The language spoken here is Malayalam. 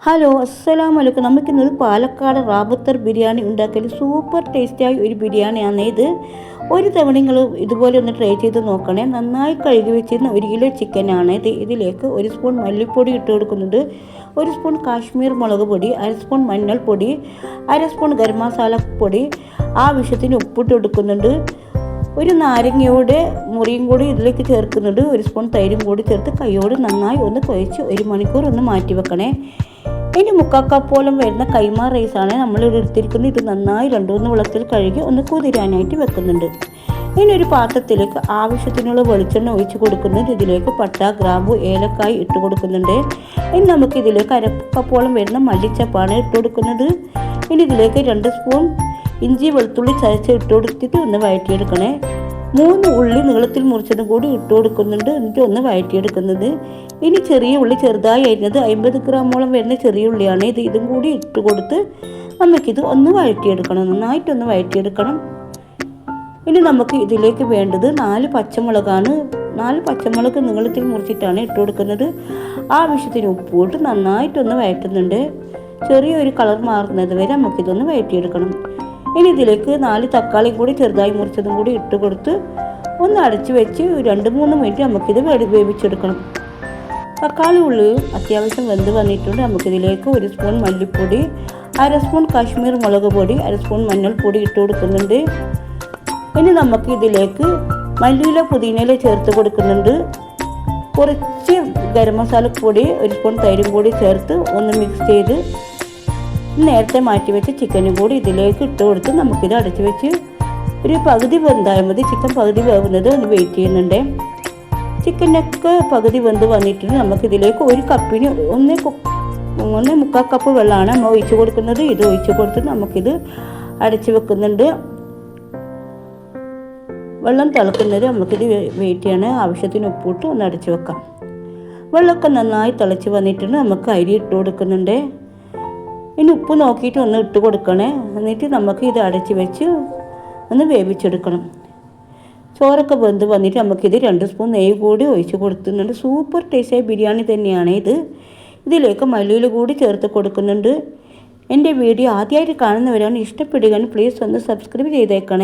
ഹലോ അസ്സലാമലൈക്കും. നമുക്കിന്നൊരു പാലക്കാട് റാബത്തർ ബിരിയാണി ഉണ്ടാക്കൽ സൂപ്പർ ടേസ്റ്റിയായ ഒരു ബിരിയാണിയാണ് ഇത്. ഒരു തവണ നിങ്ങൾ ഇതുപോലെ ഒന്ന് ട്രൈ ചെയ്ത് നോക്കണേ. നന്നായി കഴുകി വെച്ചിരുന്ന 1 കിലോ ചിക്കനാണ് ഇത്. ഇതിലേക്ക് 1 സ്പൂൺ മല്ലിപ്പൊടി ഇട്ട് കൊടുക്കുന്നുണ്ട്, 1 സ്പൂൺ കാശ്മീർ മുളക് പൊടി, 1/2 സ്പൂൺ മഞ്ഞൾപ്പൊടി, 1/2 സ്പൂൺ ഗരം മസാല പൊടി, ആവശ്യത്തിന് ഉപ്പിട്ട് കൊടുക്കുന്നുണ്ട്. ഒരു നാരങ്ങയുടെ മുറിയും കൂടി ഇതിലേക്ക് ചേർക്കുന്നുണ്ട്. 1 സ്പൂൺ തൈരും കൂടി ചേർത്ത് കൈയോട് നന്നായി ഒന്ന് കുഴച്ച് 1 മണിക്കൂർ ഒന്ന് മാറ്റി വെക്കണേ. ഇനി 3/4 കപ്പോളം വരുന്ന കൈമ റൈസാണ് നമ്മൾ എടുത്തിരിക്കുന്നത്. ഇത് നന്നായി 2-3 വെള്ളത്തിൽ കഴുകി ഒന്ന് കുതിരാനായിട്ട് വെക്കുന്നുണ്ട്. ഇനി ഒരു പാത്രത്തിലേക്ക് ആവശ്യത്തിനുള്ള വെളിച്ചെണ്ണ ഒഴിച്ച് കൊടുക്കുന്നുണ്ട്. ഇതിലേക്ക് പട്ട, ഗ്രാമ്പു, ഏലക്കായ് ഇട്ട് കൊടുക്കുന്നുണ്ട്. ഇനി നമുക്ക് ഇതിലേക്ക് 1/2 കപ്പോളം വരുന്ന മല്ലിച്ചപ്പാണ് ഇട്ട് കൊടുക്കുന്നത്. ഇനി ഇതിലേക്ക് 2 സ്പൂൺ ഇഞ്ചി വെളുത്തുള്ളി ചതച്ച് ഇട്ട് കൊടുത്തിട്ട് ഒന്ന് വഴറ്റിയെടുക്കണേ. 3 ഉള്ളി നീളത്തിൽ മുറിച്ചതും കൂടി ഇട്ട് കൊടുക്കുന്നുണ്ട്. എന്നിട്ട് ഒന്ന് വഴറ്റിയെടുക്കുന്നത്. ഇനി ചെറിയ ഉള്ളി ചെറുതായി അരിഞ്ഞത് 50 ഗ്രാമോളം വരുന്ന ചെറിയ ഉള്ളിയാണ് ഇത്. ഇതും കൂടി ഇട്ട് കൊടുത്ത് നമുക്കിത് ഒന്ന് വഴറ്റിയെടുക്കണം, നന്നായിട്ടൊന്ന് വഴറ്റിയെടുക്കണം. ഇനി നമുക്ക് ഇതിലേക്ക് വേണ്ടത് 4 പച്ചമുളകാണ്. 4 പച്ചമുളക് നീളത്തിൽ മുറിച്ചിട്ടാണ് ഇട്ട് കൊടുക്കുന്നത്. ആവശ്യത്തിന് ഉപ്പിട്ട് നന്നായിട്ടൊന്ന് വഴറ്റുന്നുണ്ട്. ചെറിയൊരു കളർ മാറുന്നത് വരെ നമുക്കിതൊന്ന് വഴറ്റിയെടുക്കണം. ഇനി ഇതിലേക്ക് 4 തക്കാളിയും കൂടി ചെറുതായി മുറിച്ചതും കൂടി ഇട്ട് കൊടുത്ത് ഒന്ന് അടച്ച് വെച്ച് 2-3 മിനിറ്റ് നമുക്കിത് വേവിച്ചെടുക്കണം. തക്കാളി ഉള്ളി അത്യാവശ്യം വെന്ത് വന്നിട്ടുണ്ട്. നമുക്കിതിലേക്ക് 1 സ്പൂൺ മല്ലിപ്പൊടി, 1/2 സ്പൂൺ കാശ്മീർ മുളക് പൊടി, 1/2 സ്പൂൺ മഞ്ഞൾപ്പൊടി ഇട്ട് കൊടുക്കുന്നുണ്ട്. ഇനി നമുക്ക് ഇതിലേക്ക് മല്ലിയില പുതിനയില ചേർത്ത് കൊടുക്കുന്നുണ്ട്. കുറച്ച് ഗരം മസാലപ്പൊടി, 1 സ്പൂൺ തൈരും കൂടി ചേർത്ത് ഒന്ന് മിക്സ് ചെയ്ത് നേരത്തെ മാറ്റി വെച്ച് ചിക്കനും കൂടി ഇതിലേക്ക് ഇട്ട് കൊടുത്ത് നമുക്കിത് അടച്ച് വെച്ച് ഒരു പകുതി വെന്താൽ മതി. ചിക്കൻ പകുതി വേവുന്നത് ഒന്ന് വെയിറ്റ് ചെയ്യുന്നുണ്ട്. ചിക്കനൊക്കെ പകുതി വെന്ത് വന്നിട്ടുണ്ട്. നമുക്കിതിലേക്ക് 1 കപ്പിന് 1.25 കപ്പ് വെള്ളമാണ് നമ്മൾ ഒഴിച്ച് കൊടുക്കുന്നത്. ഇത് ഒഴിച്ച് കൊടുത്ത് നമുക്കിത് അടച്ച് വെക്കുന്നുണ്ട്. വെള്ളം തിളക്കുന്നത് നമുക്കിത് വെയിറ്റ് ചെയ്യണം. ആവശ്യത്തിന് ഉപ്പിട്ട് ഒന്ന് അടച്ച് വെക്കാം. വെള്ളമൊക്കെ നന്നായി തിളച്ച് വന്നിട്ടുണ്ട്. നമുക്ക് അരി ഇട്ട് കൊടുക്കുന്നുണ്ട്. ഇനി ഉപ്പ് നോക്കിയിട്ട് ഒന്ന് ഇട്ട് കൊടുക്കണേ. എന്നിട്ട് നമുക്ക് ഇത് അടച്ച് വെച്ച് ഒന്ന് വേവിച്ചെടുക്കണം. ചോറൊക്കെ വെന്ത് വന്നിട്ട് നമുക്കിത് 2 സ്പൂൺ നെയ്യ് കൂടി ഒഴിച്ച് കൊടുക്കുന്നുണ്ട്. സൂപ്പർ ടേസ്റ്റിയായ ബിരിയാണി തന്നെയാണ് ഇത്. ഇതിലേക്ക് മല്ലിയില കൂടി ചേർത്ത് കൊടുക്കുന്നുണ്ട്. എൻ്റെ വീഡിയോ ആദ്യമായിട്ട് കാണുന്നവരാണ് ഇഷ്ടപ്പെടുകയാണ് പ്ലീസ് ഒന്ന് സബ്സ്ക്രൈബ് ചെയ്തേക്കണേ.